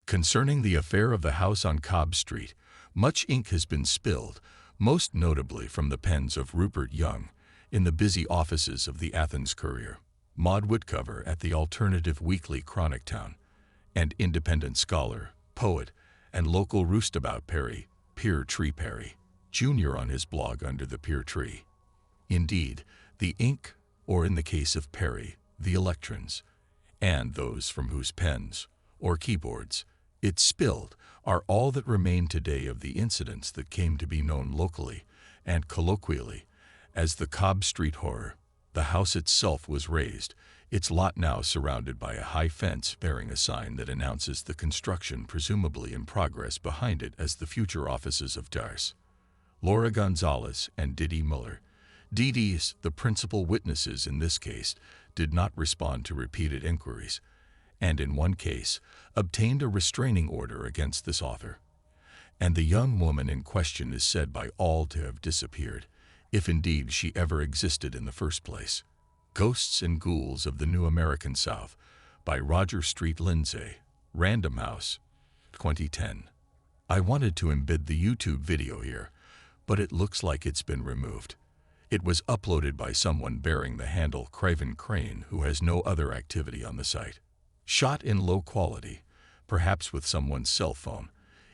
Concerning the affair of the house on Cobb Street, much ink has been spilled, most notably from the pens of Rupert Young in the busy offices of the Athens Courier, Maud Whitcover at the alternative weekly Chronic Town, and independent scholar, poet, and local roustabout Perry, Pear Tree Perry, Jr. on his blog Under the Pear Tree. Indeed, the ink, or in the case of Perry, the electrons, and those from whose pens, or keyboards, it spilled, are all that remain today of the incidents that came to be known locally and colloquially as the Cobb Street Horror. The house itself was razed, its lot now surrounded by a high fence bearing a sign that announces the construction presumably in progress behind it as the future offices of Darce, Laura Gonzalez, and Didi Muller. Didi's, the principal witnesses in this case, did not respond to repeated inquiries, and in one case obtained a restraining order against this author. And the young woman in question is said by all to have disappeared, if indeed she ever existed in the first place. Ghosts and Ghouls of the New American South by Roger Street Lindsay, Random House, 2010. I wanted to embed the YouTube video here, but it looks like it's been removed. It was uploaded by someone bearing the handle Craven Crane who has no other activity on the site. Shot in low quality, perhaps with someone's cell phone,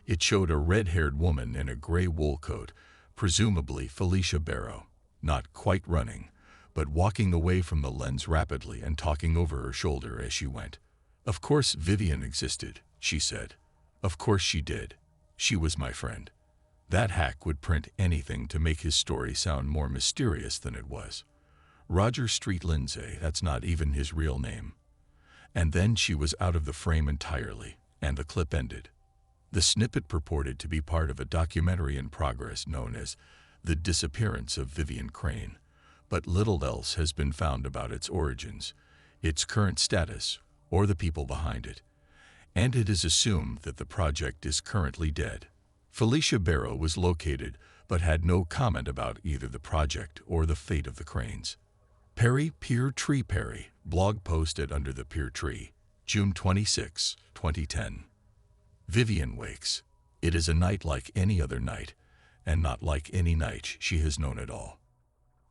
it showed a red-haired woman in a gray wool coat, presumably Felicia Barrow, not quite running, but walking away from the lens rapidly and talking over her shoulder as she went. Of course Vivian existed, she said. Of course she did. She was my friend. That hack would print anything to make his story sound more mysterious than it was. Roger Street Lindsay, that's not even his real name. And then she was out of the frame entirely, and the clip ended. The snippet purported to be part of a documentary in progress known as The Disappearance of Vivian Crane, but little else has been found about its origins, its current status, or the people behind it, and it is assumed that the project is currently dead. Felicia Barrow was located, but had no comment about either the project or the fate of the Cranes. Perry, Pear Tree Perry, blog post at Under the Pear Tree, June 26, 2010. Vivian wakes. It is a night like any other night, and not like any night she has known at all.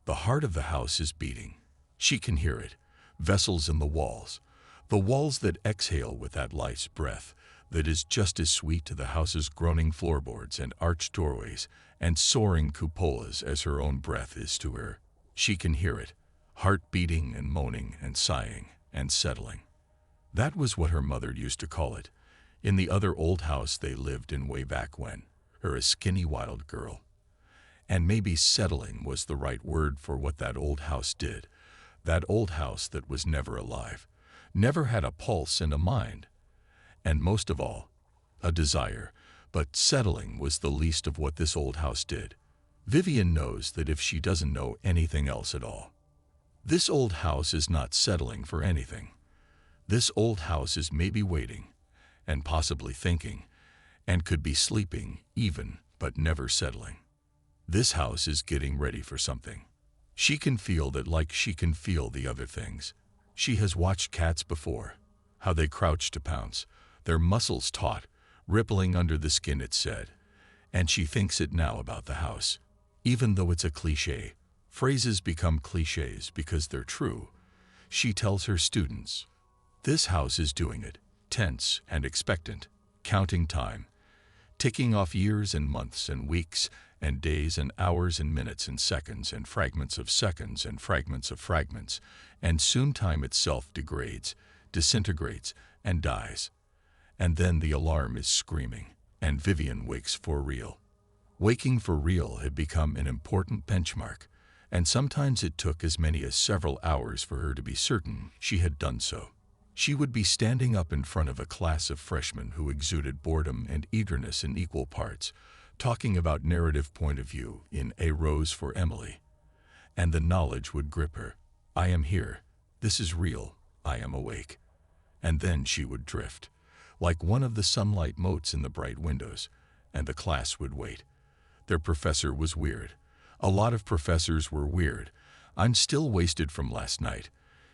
The heart of the house is beating. She can hear it, vessels in the walls that exhale with that life's breath that is just as sweet to the house's groaning floorboards and arched doorways and soaring cupolas as her own breath is to her. She can hear it, heart beating and moaning and sighing and settling. That was what her mother used to call it, in the other old house they lived in way back when, her a skinny wild girl. And maybe settling was the right word for what that old house did, that old house that was never alive, never had a pulse and a mind, and most of all, a desire, but settling was the least of what this old house did. Vivian knows that if she doesn't know anything else at all. This old house is not settling for anything. This old house is maybe waiting, and possibly thinking, and could be sleeping even, but never settling. This house is getting ready for something. She can feel that like she can feel the other things. She has watched cats before, how they crouch to pounce, their muscles taut, rippling under the skin, it said, and she thinks it now about the house. Even though it's a cliché, phrases become clichés because they're true. She tells her students, this house is doing it, tense and expectant, counting time, ticking off years and months and weeks and days and hours and minutes and seconds and fragments of seconds and fragments of fragments, and soon time itself degrades, disintegrates, and dies. And then the alarm is screaming, and Vivian wakes for real. Waking for real had become an important benchmark, and sometimes it took as many as several hours for her to be certain she had done so. She would be standing up in front of a class of freshmen who exuded boredom and eagerness in equal parts, talking about narrative point of view in A Rose for Emily. And the knowledge would grip her. I am here. This is real. I am awake. And then she would drift, like one of the sunlight motes in the bright windows, and the class would wait. Their professor was weird. A lot of professors were weird. I'm still wasted from last night.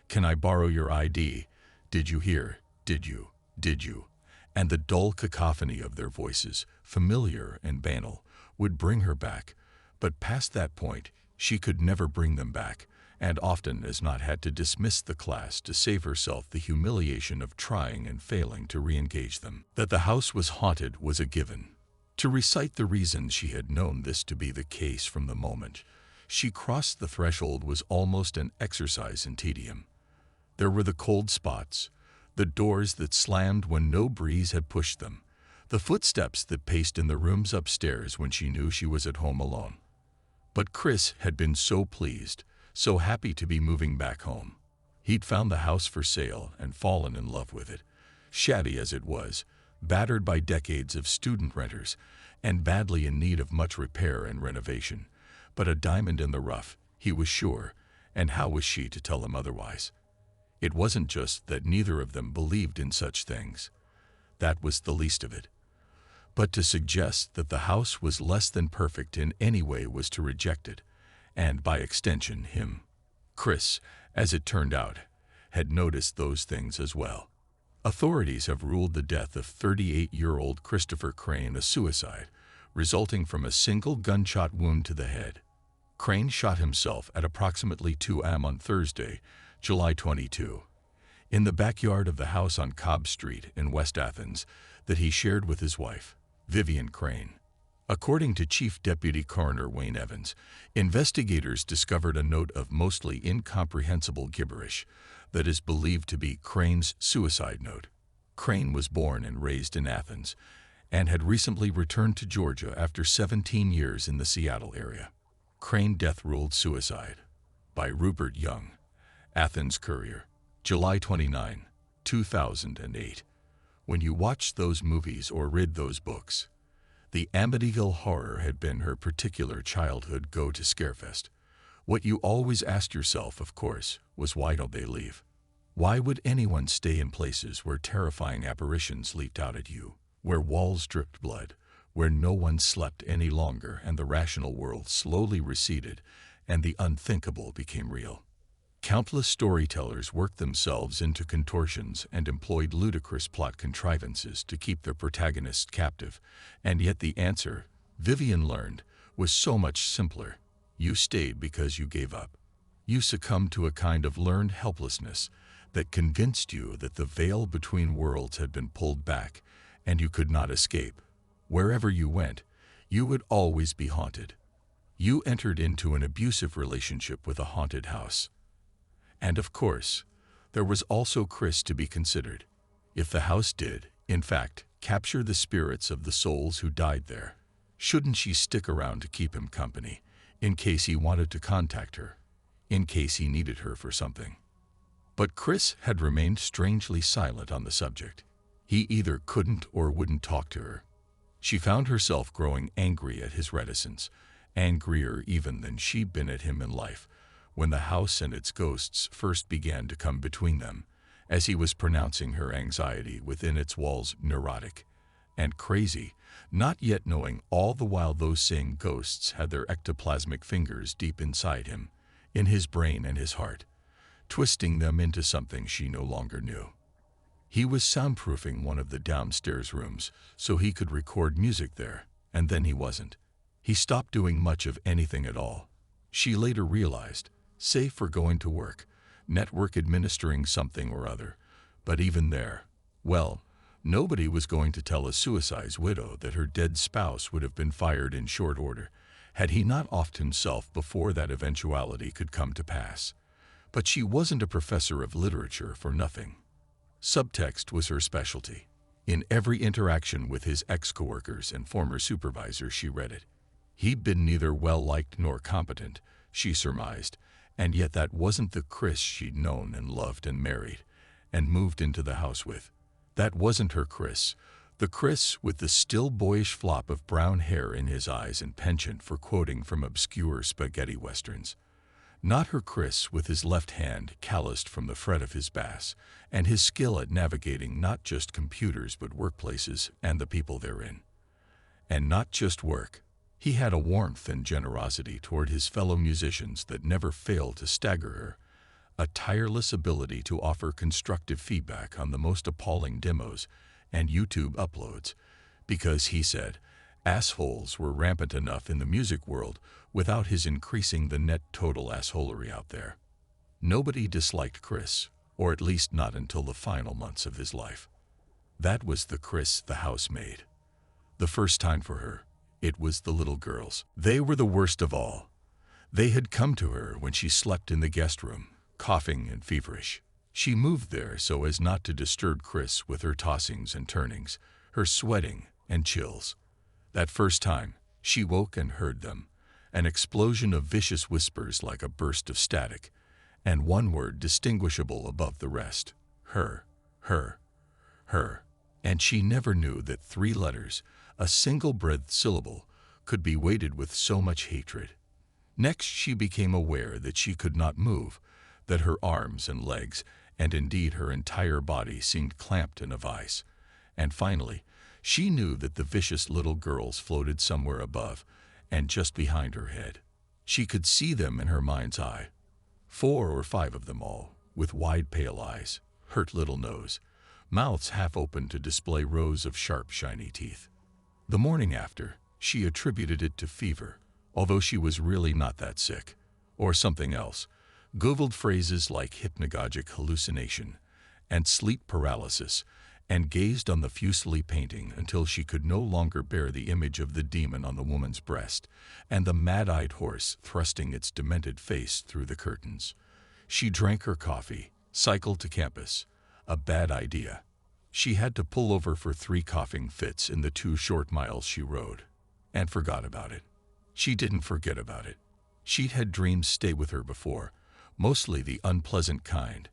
Can I borrow your ID? Did you hear? Did you? Did you? and the dull cacophony of their voices, familiar and banal, would bring her back, but past that point, she could never bring them back, and often as not had to dismiss the class to save herself the humiliation of trying and failing to re-engage them. That the house was haunted was a given. To recite the reasons she had known this to be the case from the moment she crossed the threshold was almost an exercise in tedium. There were the cold spots, the doors that slammed when no breeze had pushed them, the footsteps that paced in the rooms upstairs when she knew she was at home alone. But Chris had been so pleased, so happy to be moving back home. He'd found the house for sale and fallen in love with it, shabby as it was, battered by decades of student renters, and badly in need of much repair and renovation. But a diamond in the rough, he was sure, and how was she to tell him otherwise? It wasn't just that neither of them believed in such things. That was the least of it. But to suggest that the house was less than perfect in any way was to reject it, and by extension him. Chris, as it turned out, had noticed those things as well. Authorities have ruled the death of 38-year-old Christopher Crane a suicide, resulting from a single gunshot wound to the head. Crane shot himself at approximately 2 a.m. on Thursday, July 22, in the backyard of the house on Cobb Street in West Athens that he shared with his wife, Vivian Crane. According to Chief Deputy Coroner Wayne Evans, investigators discovered a note of mostly incomprehensible gibberish that is believed to be Crane's suicide note. Crane was born and raised in Athens and had recently returned to Georgia after 17 years in the Seattle area. Crane death ruled suicide. By Rupert Young, Athens Courier, July 29, 2008. When you watched those movies or read those books, the Amityville Horror had been her particular childhood go-to scarefest. What you always asked yourself, of course, was why don't they leave? Why would anyone stay in places where terrifying apparitions leaped out at you, where walls dripped blood, where no one slept any longer and the rational world slowly receded and the unthinkable became real? Countless storytellers worked themselves into contortions and employed ludicrous plot contrivances to keep their protagonists captive, and yet the answer, Vivian learned, was so much simpler. You stayed because you gave up. You succumbed to a kind of learned helplessness that convinced you that the veil between worlds had been pulled back and you could not escape. Wherever you went, you would always be haunted. You entered into an abusive relationship with a haunted house. And of course, there was also Chris to be considered. If the house did, in fact, capture the spirits of the souls who died there, shouldn't she stick around to keep him company, in case he wanted to contact her, in case he needed her for something? But Chris had remained strangely silent on the subject. He either couldn't or wouldn't talk to her. She found herself growing angry at his reticence, angrier even than she'd been at him in life, when the house and its ghosts first began to come between them, as he was pronouncing her anxiety within its walls neurotic and crazy, not yet knowing all the while those same ghosts had their ectoplasmic fingers deep inside him, in his brain and his heart, twisting them into something she no longer knew. He was soundproofing one of the downstairs rooms so he could record music there, and then he wasn't. He stopped doing much of anything at all. She later realized, save for going to work, network administering something or other, but even there, well, nobody was going to tell a suicide's widow that her dead spouse would have been fired in short order, had he not offed himself before that eventuality could come to pass. But she wasn't a professor of literature for nothing. Subtext was her specialty. In every interaction with his ex-coworkers and former supervisors, she read it. He'd been neither well-liked nor competent, she surmised, and yet that wasn't the Chris she'd known and loved and married and moved into the house with. That wasn't her Chris, the Chris with the still boyish flop of brown hair in his eyes and penchant for quoting from obscure spaghetti westerns. Not her Chris with his left hand calloused from the fret of his bass and his skill at navigating not just computers but workplaces and the people therein. And not just work. He had a warmth and generosity toward his fellow musicians that never failed to stagger her, a tireless ability to offer constructive feedback on the most appalling demos, and YouTube uploads, because he said assholes were rampant enough in the music world without his increasing the net total assholery out there. Nobody disliked Chris, or at least not until the final months of his life. That was the Chris the house made. The first time for her, it was the little girls. They were the worst of all. They had come to her when she slept in the guest room, coughing and feverish. She moved there so as not to disturb Chris with her tossings and turnings, her sweating and chills. That first time, she woke and heard them, an explosion of vicious whispers like a burst of static, and one word distinguishable above the rest: her, her, her. And she never knew that 3 letters, a single-breathed syllable, could be weighted with so much hatred. Next, she became aware that she could not move, that her arms and legs, and indeed her entire body, seemed clamped in a vice. And finally, she knew that the vicious little girls floated somewhere above, and just behind her head. She could see them in her mind's eye. 4 or 5 of them all, with wide pale eyes, hurt little nose, mouths half open to display rows of sharp, shiny teeth. The morning after, she attributed it to fever, although she was really not that sick, or something else, googled phrases like hypnagogic hallucination and sleep paralysis, and gazed on the Fuseli painting until she could no longer bear the image of the demon on the woman's breast and the mad-eyed horse thrusting its demented face through the curtains. She drank her coffee, cycled to campus. A bad idea. She had to pull over for 3 coughing fits in the 2 short miles she rode, and forgot about it. She didn't forget about it. She'd had dreams stay with her before, mostly the unpleasant kind,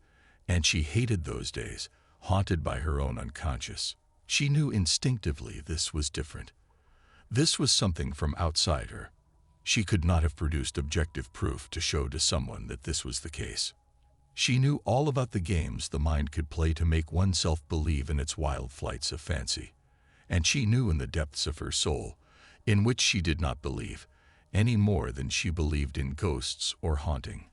and she hated those days, haunted by her own unconscious. She knew instinctively this was different. This was something from outside her. She could not have produced objective proof to show to someone that this was the case. She knew all about the games the mind could play to make oneself believe in its wild flights of fancy. And she knew in the depths of her soul, in which she did not believe, any more than she believed in ghosts or haunting,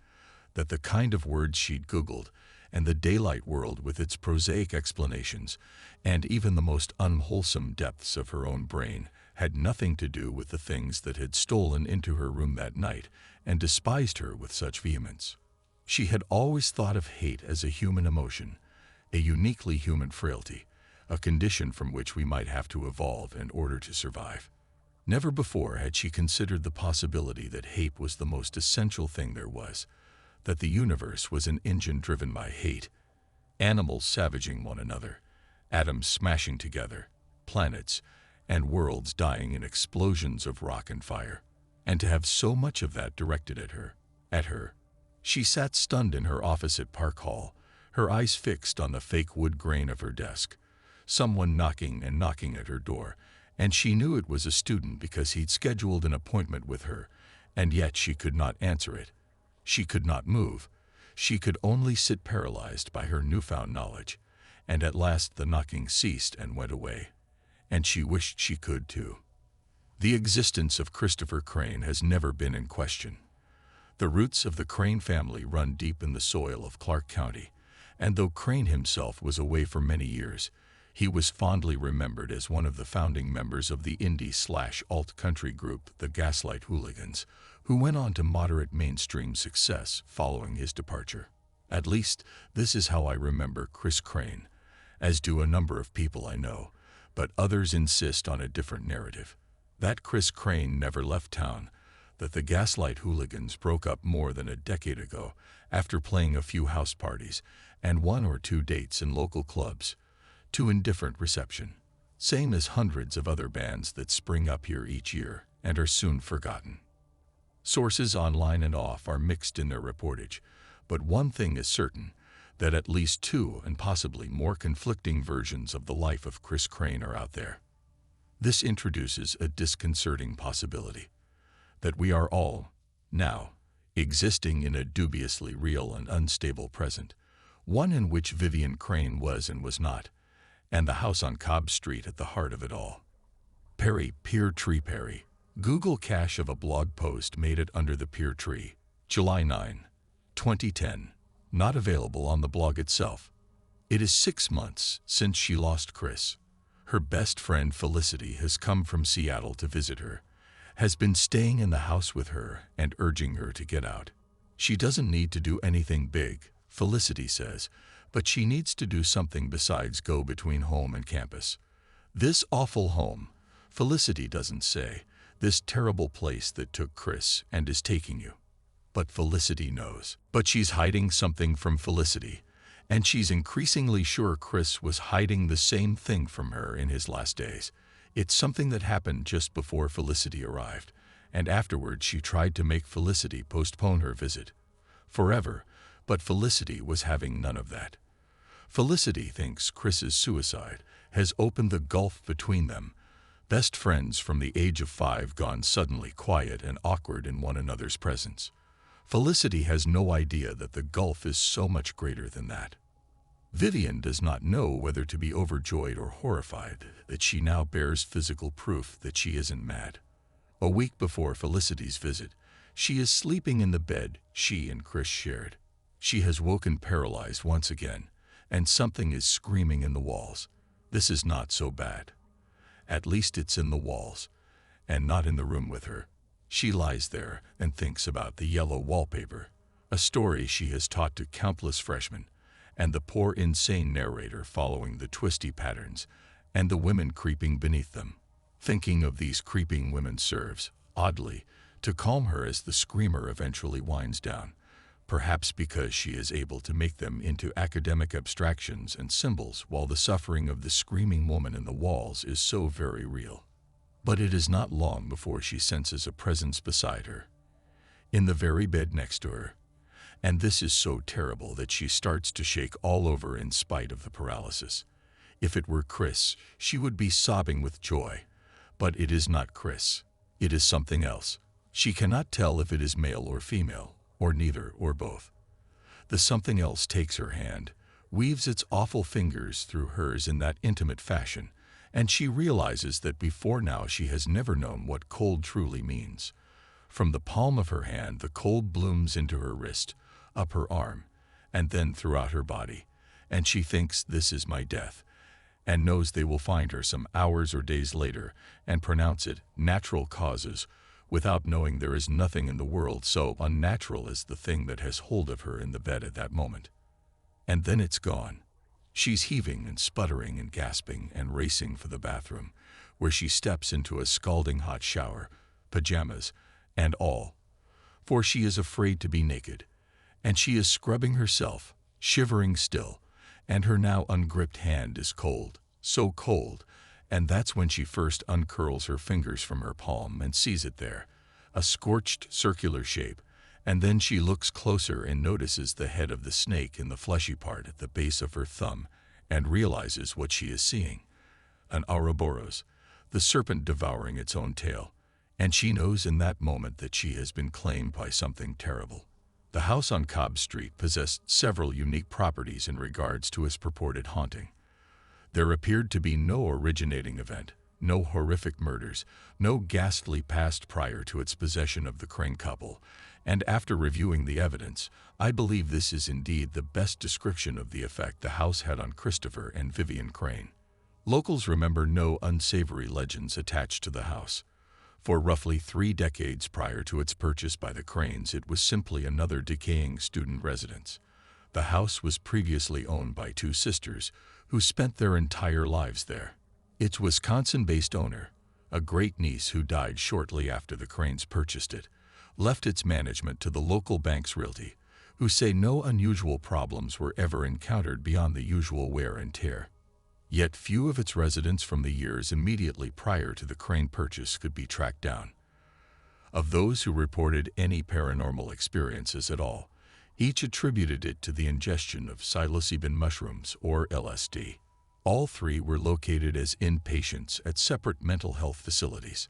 that the kind of words she'd Googled, and the daylight world with its prosaic explanations, and even the most unwholesome depths of her own brain, had nothing to do with the things that had stolen into her room that night and despised her with such vehemence. She had always thought of hate as a human emotion, a uniquely human frailty, a condition from which we might have to evolve in order to survive. Never before had she considered the possibility that hate was the most essential thing there was, that the universe was an engine driven by hate, animals savaging one another, atoms smashing together, planets and worlds dying in explosions of rock and fire, and to have so much of that directed at her. She sat stunned in her office at Park Hall, her eyes fixed on the fake wood grain of her desk. Someone knocking and knocking at her door, and she knew it was a student because he'd scheduled an appointment with her, and yet she could not answer it. She could not move. She could only sit paralyzed by her newfound knowledge, and at last the knocking ceased and went away, and she wished she could too. The existence of Christopher Crane has never been in question. The roots of the Crane family run deep in the soil of Clark County, and though Crane himself was away for many years, he was fondly remembered as one of the founding members of the indie/alt country group, the Gaslight Hooligans, who went on to moderate mainstream success following his departure. At least, this is how I remember Chris Crane, as do a number of people I know, but others insist on a different narrative. That Chris Crane never left town, that the Gaslight Hooligans broke up more than a decade ago after playing a few house parties and 1 or 2 dates in local clubs, to indifferent reception, same as hundreds of other bands that spring up here each year and are soon forgotten. Sources online and off are mixed in their reportage, but one thing is certain, that at least 2 and possibly more conflicting versions of the life of Chris Crane are out there. This introduces a disconcerting possibility, that we are all, now, existing in a dubiously real and unstable present, one in which Vivian Crane was and was not, and the house on Cobb Street at the heart of it all. Perry, Pear Tree Perry. Google cache of a blog post made it under the pear tree, July 9, 2010. Not available on the blog itself. It is 6 months since she lost Chris. Her best friend Felicity has come from Seattle to visit her, has been staying in the house with her and urging her to get out. She doesn't need to do anything big, Felicity says, but she needs to do something besides go between home and campus. This awful home, Felicity doesn't say, this terrible place that took Chris and is taking you. But Felicity knows. But she's hiding something from Felicity, and she's increasingly sure Chris was hiding the same thing from her in his last days. It's something that happened just before Felicity arrived, and afterwards she tried to make Felicity postpone her visit forever, but Felicity was having none of that. Felicity thinks Chris's suicide has opened the gulf between them, best friends from the age of 5 gone suddenly quiet and awkward in one another's presence. Felicity has no idea that the gulf is so much greater than that. Vivian does not know whether to be overjoyed or horrified that she now bears physical proof that she isn't mad. A week before Felicity's visit, she is sleeping in the bed she and Chris shared. She has woken paralyzed once again, and something is screaming in the walls. This is not so bad. At least it's in the walls, and not in the room with her. She lies there and thinks about the yellow wallpaper, a story she has taught to countless freshmen, and the poor insane narrator following the twisty patterns, and the women creeping beneath them. Thinking of these creeping women serves, oddly, to calm her as the screamer eventually winds down, perhaps because she is able to make them into academic abstractions and symbols while the suffering of the screaming woman in the walls is so very real. But it is not long before she senses a presence beside her, in the very bed next to her, and this is so terrible that she starts to shake all over in spite of the paralysis. If it were Chris, she would be sobbing with joy, but it is not Chris. It is something else. She cannot tell if it is male or female, or neither or both. The something else takes her hand, weaves its awful fingers through hers in that intimate fashion, and she realizes that before now she has never known what cold truly means. From the palm of her hand the cold blooms into her wrist, up her arm, and then throughout her body, and she thinks this is my death, and knows they will find her some hours or days later and pronounce it natural causes, without knowing there is nothing in the world so unnatural as the thing that has hold of her in the bed at that moment. And then it's gone. She's heaving and sputtering and gasping and racing for the bathroom, where she steps into a scalding hot shower, pajamas, and all, for she is afraid to be naked, and she is scrubbing herself, shivering still, and her now ungripped hand is cold, so cold, and that's when she first uncurls her fingers from her palm and sees it there, a scorched circular shape, and then she looks closer and notices the head of the snake in the fleshy part at the base of her thumb and realizes what she is seeing, an Ouroboros, the serpent devouring its own tail, and she knows in that moment that she has been claimed by something terrible. The house on Cobb Street possessed several unique properties in regards to its purported haunting. There appeared to be no originating event, no horrific murders, no ghastly past prior to its possession of the Crane couple, and after reviewing the evidence, I believe this is indeed the best description of the effect the house had on Christopher and Vivian Crane. Locals remember no unsavory legends attached to the house. For roughly 3 decades prior to its purchase by the Cranes, it was simply another decaying student residence. The house was previously owned by 2 sisters who spent their entire lives there. Its Wisconsin-based owner, a great-niece who died shortly after the Cranes purchased it, left its management to the local bank's realty, who say no unusual problems were ever encountered beyond the usual wear and tear. Yet few of its residents from the years immediately prior to the Crane purchase could be tracked down. Of those who reported any paranormal experiences at all, each attributed it to the ingestion of psilocybin mushrooms or LSD. All 3 were located as inpatients at separate mental health facilities.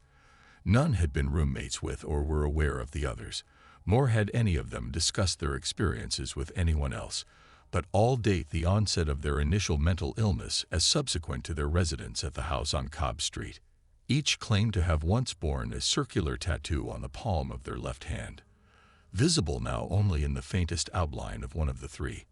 None had been roommates with or were aware of the others, nor had any of them discussed their experiences with anyone else, but all date the onset of their initial mental illness as subsequent to their residence at the house on Cobb Street. Each claimed to have once borne a circular tattoo on the palm of their left hand, visible now only in the faintest outline of one of the 3,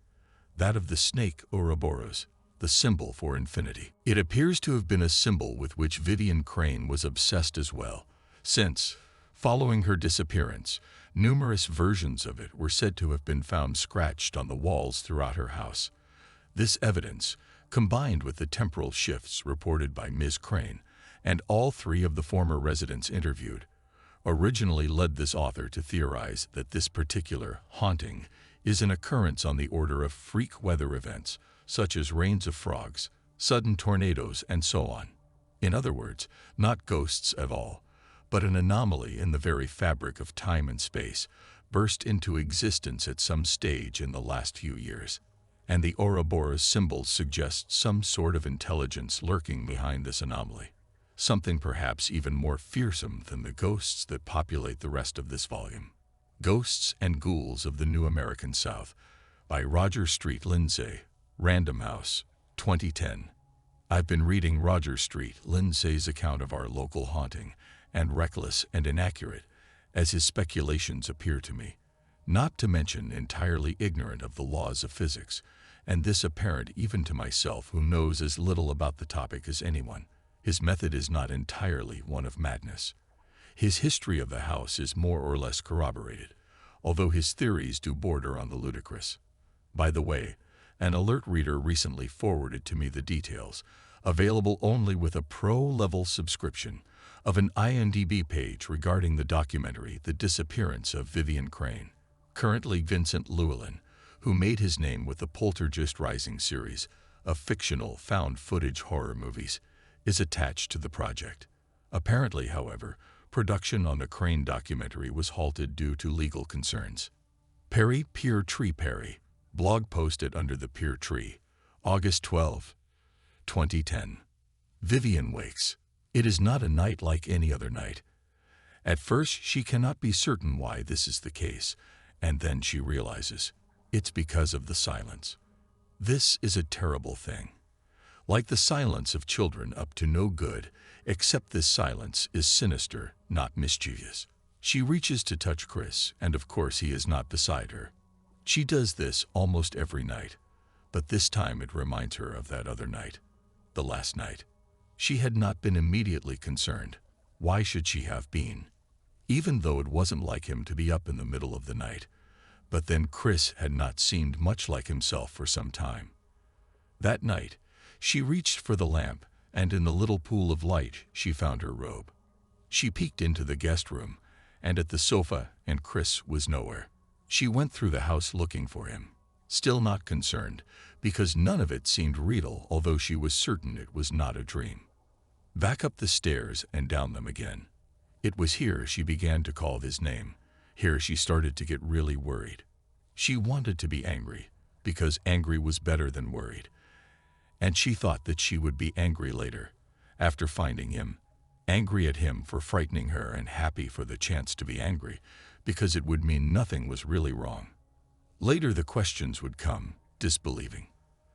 that of the snake Ouroboros. the symbol for infinity. It appears to have been a symbol with which Vivian Crane was obsessed as well, since, following her disappearance, numerous versions of it were said to have been found scratched on the walls throughout her house. This evidence, combined with the temporal shifts reported by Ms. Crane and all three of the former residents interviewed, originally led this author to theorize that this particular haunting is an occurrence on the order of freak weather events, such as rains of frogs, sudden tornadoes, and so on. In other words, not ghosts at all, but an anomaly in the very fabric of time and space, burst into existence at some stage in the last few years. And the Ouroboros symbols suggest some sort of intelligence lurking behind this anomaly, something perhaps even more fearsome than the ghosts that populate the rest of this volume. Ghosts and Ghouls of the New American South by Roger Street Lindsay, Random House, 2010. I've been reading Roger Street Lindsay's account of our local haunting, and reckless and inaccurate as his speculations appear to me, not to mention entirely ignorant of the laws of physics, and this apparent even to myself who knows as little about the topic as anyone. His method is not entirely one of madness. His history of the house is more or less corroborated, although his theories do border on the ludicrous. By the way, an alert reader recently forwarded to me the details, available only with a pro-level subscription, of an IMDb page regarding the documentary The Disappearance of Vivian Crane. Currently Vincent Llewellyn, who made his name with the Poltergeist Rising series of fictional found-footage horror movies, is attached to the project. Apparently, however, production on the Crane documentary was halted due to legal concerns. Perry Pear Tree Perry, blog posted under the Pear Tree, August 12, 2010. Vivian wakes. It is not a night like any other night. At first, she cannot be certain why this is the case, and then she realizes it's because of the silence. This is a terrible thing. Like the silence of children up to no good, except this silence is sinister, not mischievous. She reaches to touch Chris, and of course he is not beside her. She does this almost every night, but this time it reminds her of that other night, the last night. She had not been immediately concerned. Why should she have been? Even though it wasn't like him to be up in the middle of the night. But then Chris had not seemed much like himself for some time. That night, she reached for the lamp, and in the little pool of light she found her robe. She peeked into the guest room, and at the sofa, and Chris was nowhere. She went through the house looking for him, still not concerned, because none of it seemed real, although she was certain it was not a dream. Back up the stairs and down them again. It was here she began to call his name. Here she started to get really worried. She wanted to be angry, because angry was better than worried. And she thought that she would be angry later, after finding him, angry at him for frightening her and happy for the chance to be angry, because it would mean nothing was really wrong. Later the questions would come, disbelieving.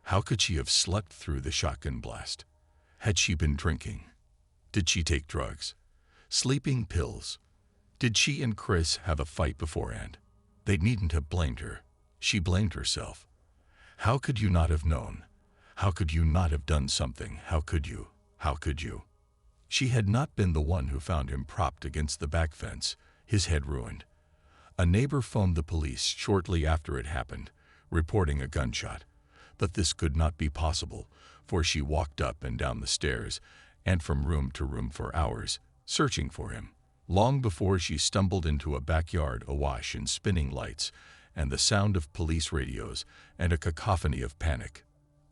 How could she have slept through the shotgun blast? Had she been drinking? Did she take drugs? Sleeping pills? Did she and Chris have a fight beforehand? They needn't have blamed her. She blamed herself. How could you not have known? How could you not have done something? How could you? How could you? She had not been the one who found him propped against the back fence, his head ruined. A neighbor phoned the police shortly after it happened, reporting a gunshot. But this could not be possible, for she walked up and down the stairs and from room to room for hours, searching for him, long before she stumbled into a backyard awash in spinning lights and the sound of police radios and a cacophony of panic.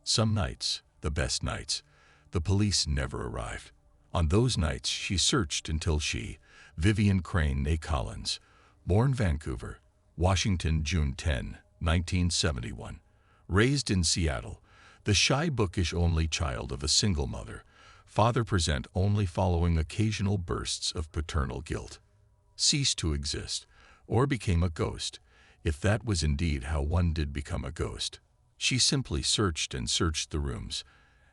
Some nights, the best nights, the police never arrived. On those nights she searched until she, Vivian Crane née Collins, born Vancouver, Washington, June 10, 1971, raised in Seattle, the shy bookish only child of a single mother, father present only following occasional bursts of paternal guilt, ceased to exist, or became a ghost, if that was indeed how one did become a ghost. She simply searched and searched the rooms,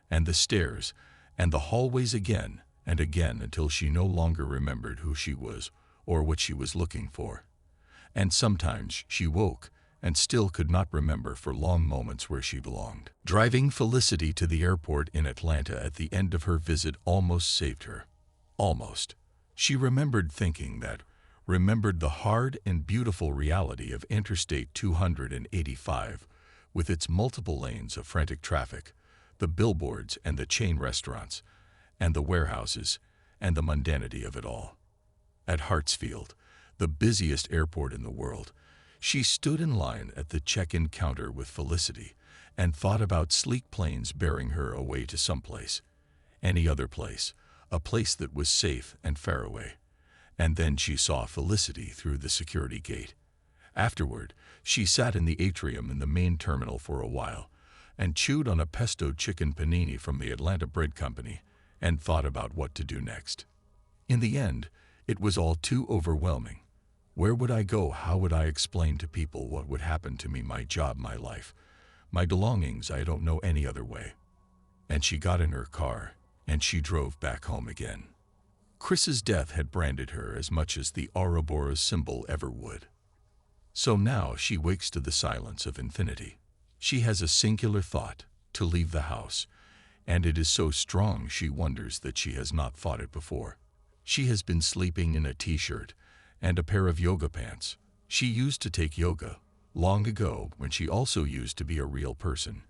and the stairs, and the hallways again and again until she no longer remembered who she was or what she was looking for. And sometimes she woke and still could not remember for long moments where she belonged. Driving Felicity to the airport in Atlanta at the end of her visit almost saved her. Almost. She remembered the hard and beautiful reality of Interstate 285, with its multiple lanes of frantic traffic, the billboards and the chain restaurants, and the warehouses, and the mundanity of it all. At Hartsfield, the busiest airport in the world, she stood in line at the check-in counter with Felicity and thought about sleek planes bearing her away to someplace, any other place, a place that was safe and far away. And then she saw Felicity through the security gate. Afterward, she sat in the atrium in the main terminal for a while and chewed on a pesto chicken panini from the Atlanta Bread Company and thought about what to do next. In the end, it was all too overwhelming. Where would I go? How would I explain to people what would happen to me, my job, my life, my belongings? I don't know any other way. And she got in her car, and she drove back home again. Chris's death had branded her as much as the Ouroboros symbol ever would. So now she wakes to the silence of infinity. She has a singular thought, to leave the house, and it is so strong she wonders that she has not thought it before. She has been sleeping in a t-shirt and a pair of yoga pants. She used to take yoga, long ago, when she also used to be a real person.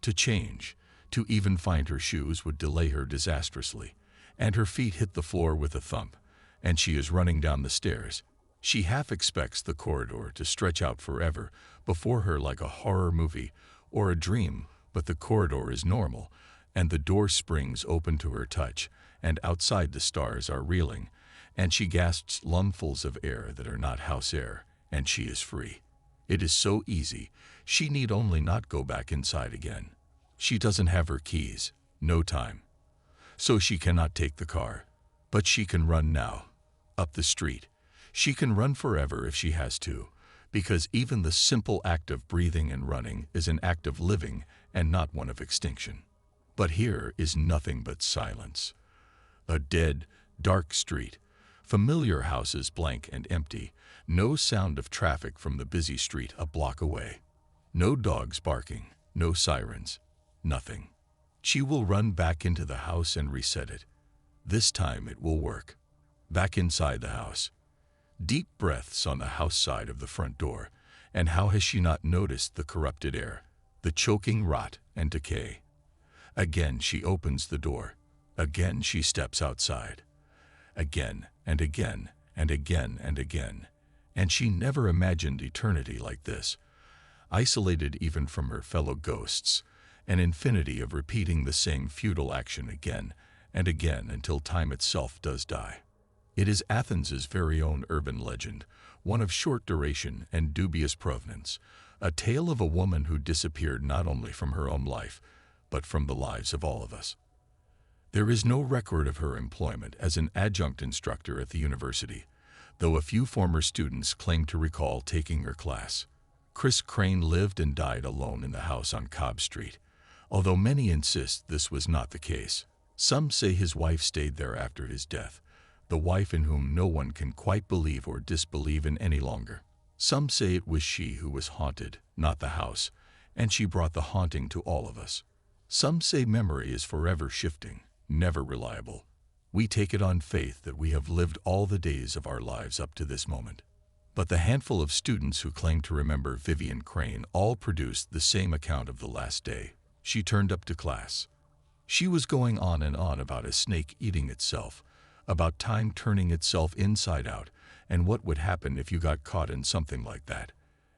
To change, to even find her shoes would delay her disastrously, and her feet hit the floor with a thump, and she is running down the stairs. She half expects the corridor to stretch out forever before her like a horror movie or a dream, but the corridor is normal, and the door springs open to her touch, and outside the stars are reeling, and she gasps lungfuls of air that are not house air, and she is free. It is so easy, she need only not go back inside again. She doesn't have her keys, no time. So she cannot take the car, but she can run now, up the street. She can run forever if she has to, because even the simple act of breathing and running is an act of living and not one of extinction. But here is nothing but silence. A dead, dark street, familiar houses blank and empty, no sound of traffic from the busy street a block away. No dogs barking, no sirens, nothing. She will run back into the house and reset it. This time it will work. Back inside the house. Deep breaths on the house side of the front door, and how has she not noticed the corrupted air, the choking rot and decay? Again she opens the door. Again she steps outside. Again and again and again and again. And she never imagined eternity like this, isolated even from her fellow ghosts, an infinity of repeating the same futile action again and again until time itself does die. It is Athens's very own urban legend, one of short duration and dubious provenance, a tale of a woman who disappeared not only from her own life, but from the lives of all of us. There is no record of her employment as an adjunct instructor at the university, though a few former students claim to recall taking her class. Chris Crane lived and died alone in the house on Cobb Street, although many insist this was not the case. Some say his wife stayed there after his death, the wife in whom no one can quite believe or disbelieve in any longer. Some say it was she who was haunted, not the house, and she brought the haunting to all of us. Some say memory is forever shifting, never reliable. We take it on faith that we have lived all the days of our lives up to this moment. But the handful of students who claim to remember Vivian Crane all produced the same account of the last day. She turned up to class. She was going on and on about a snake eating itself, about time turning itself inside out, and what would happen if you got caught in something like that.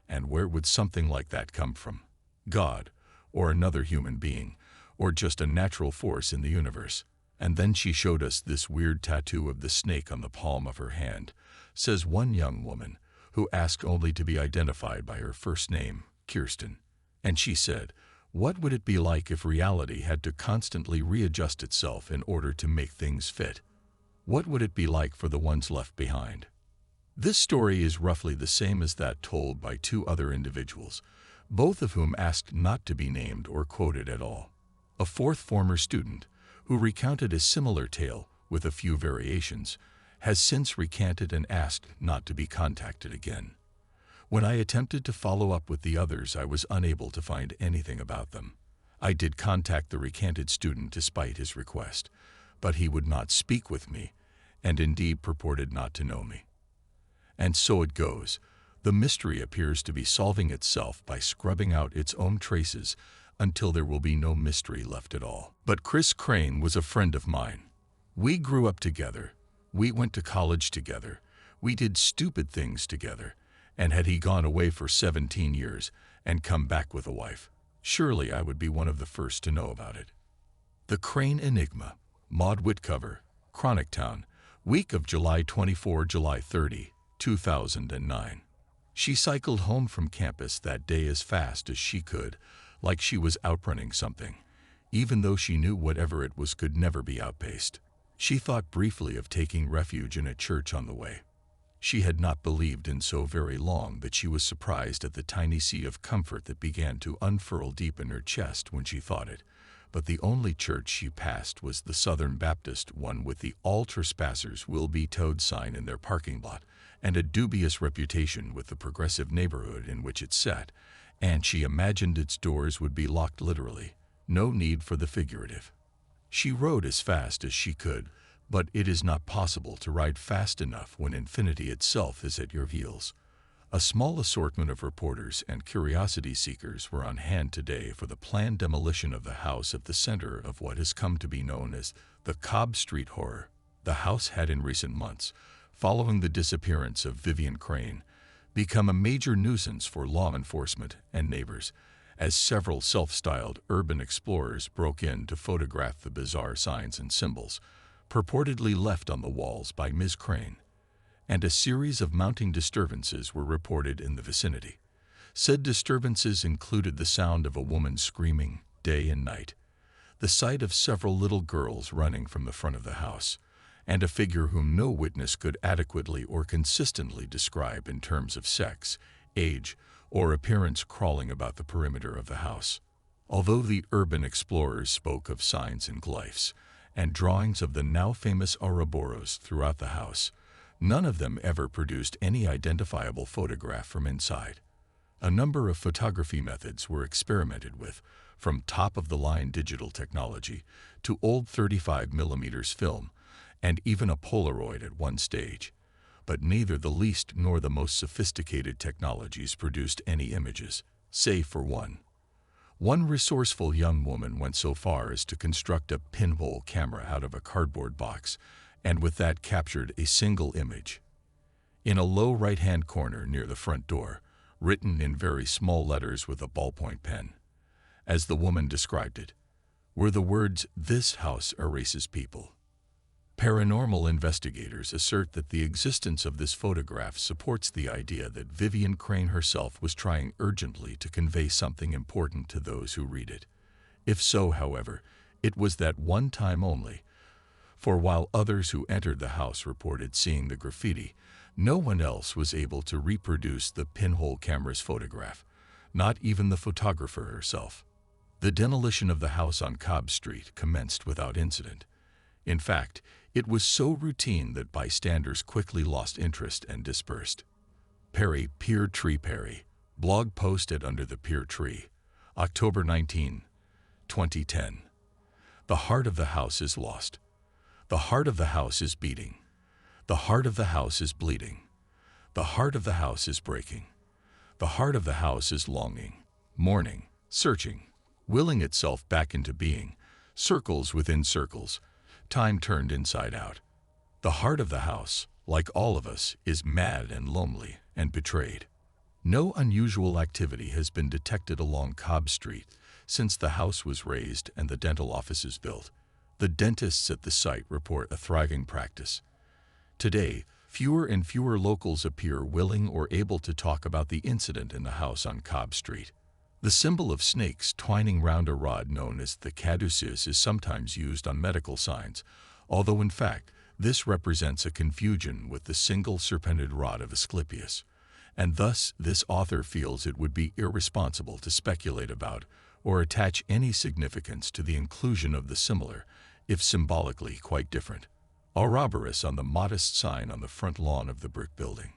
And where would something like that come from? God, or another human being, or just a natural force in the universe. And then she showed us this weird tattoo of the snake on the palm of her hand, says one young woman, who asked only to be identified by her first name, Kirsten. And she said, what would it be like if reality had to constantly readjust itself in order to make things fit? What would it be like for the ones left behind? This story is roughly the same as that told by two other individuals, both of whom asked not to be named or quoted at all. A fourth former student, who recounted a similar tale with a few variations, has since recanted and asked not to be contacted again. When I attempted to follow up with the others, I was unable to find anything about them. I did contact the recanted student despite his request, but he would not speak with me, and indeed purported not to know me. And so it goes. The mystery appears to be solving itself by scrubbing out its own traces until there will be no mystery left at all. But Chris Crane was a friend of mine. We grew up together. We went to college together. We did stupid things together. And had he gone away for 17 years and come back with a wife, surely I would be one of the first to know about it. The Crane Enigma, Maud Whitcover, Chronic Town, week of July 24, July 30, 2009. She cycled home from campus that day as fast as she could, like she was outrunning something, even though she knew whatever it was could never be outpaced. She thought briefly of taking refuge in a church on the way. She had not believed in so very long that she was surprised at the tiny sea of comfort that began to unfurl deep in her chest when she thought it. But the only church she passed was the Southern Baptist one with the "All Trespassers Will Be Towed" sign in their parking lot, and a dubious reputation with the progressive neighborhood in which it sat, and she imagined its doors would be locked literally. No need for the figurative. She rode as fast as she could, but it is not possible to ride fast enough when infinity itself is at your heels. A small assortment of reporters and curiosity seekers were on hand today for the planned demolition of the house at the center of what has come to be known as the Cobb Street Horror. The house had in recent months, following the disappearance of Vivian Crane, become a major nuisance for law enforcement and neighbors, as several self-styled urban explorers broke in to photograph the bizarre signs and symbols purportedly left on the walls by Ms. Crane, and a series of mounting disturbances were reported in the vicinity. Said disturbances included the sound of a woman screaming day and night, the sight of several little girls running from the front of the house, and a figure whom no witness could adequately or consistently describe in terms of sex, age, or appearance crawling about the perimeter of the house. Although the urban explorers spoke of signs and glyphs, and drawings of the now famous Ouroboros throughout the house, none of them ever produced any identifiable photograph from inside. A number of photography methods were experimented with, from top-of-the-line digital technology to old 35mm film, and even a Polaroid at one stage. But neither the least nor the most sophisticated technologies produced any images, save for one. One resourceful young woman went so far as to construct a pinhole camera out of a cardboard box, and with that captured a single image. In a low right-hand corner near the front door, written in very small letters with a ballpoint pen, as the woman described it, were the words, "This house erases people." Paranormal investigators assert that the existence of this photograph supports the idea that Vivian Crane herself was trying urgently to convey something important to those who read it. If so, however, it was that one time only, for while others who entered the house reported seeing the graffiti, no one else was able to reproduce the pinhole camera's photograph, not even the photographer herself. The demolition of the house on Cobb Street commenced without incident. In fact, it was so routine that bystanders quickly lost interest and dispersed. Perry, Pear Tree Perry, blog post at Under the Pear Tree, October 19, 2010. The heart of the house is lost. The heart of the house is beating. The heart of the house is bleeding. The heart of the house is breaking. The heart of the house is longing, mourning, searching, willing itself back into being, circles within circles, time turned inside out. The heart of the house, like all of us, is mad and lonely and betrayed. No unusual activity has been detected along Cobb Street since the house was razed and the dental offices built. The dentists at the site report a thriving practice. Today, fewer and fewer locals appear willing or able to talk about the incident in the house on Cobb Street. The symbol of snakes twining round a rod known as the caduceus is sometimes used on medical signs, although in fact this represents a confusion with the single serpented rod of Asclepius, and thus this author feels it would be irresponsible to speculate about or attach any significance to the inclusion of the similar, if symbolically quite different, Ouroboros on the modest sign on the front lawn of the brick building.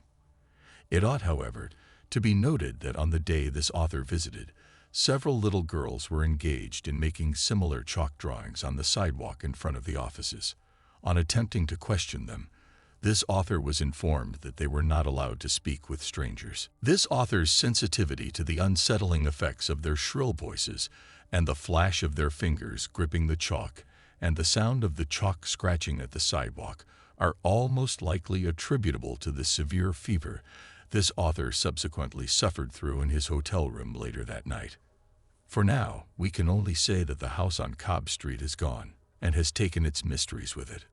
It ought, however, To be noted that on the day this author visited, several little girls were engaged in making similar chalk drawings on the sidewalk in front of the offices. On attempting to question them, this author was informed that they were not allowed to speak with strangers. This author's sensitivity to the unsettling effects of their shrill voices and the flash of their fingers gripping the chalk and the sound of the chalk scratching at the sidewalk are all most likely attributable to the severe fever this author subsequently suffered through in his hotel room later that night. For now, we can only say that the house on Cobb Street is gone and has taken its mysteries with it.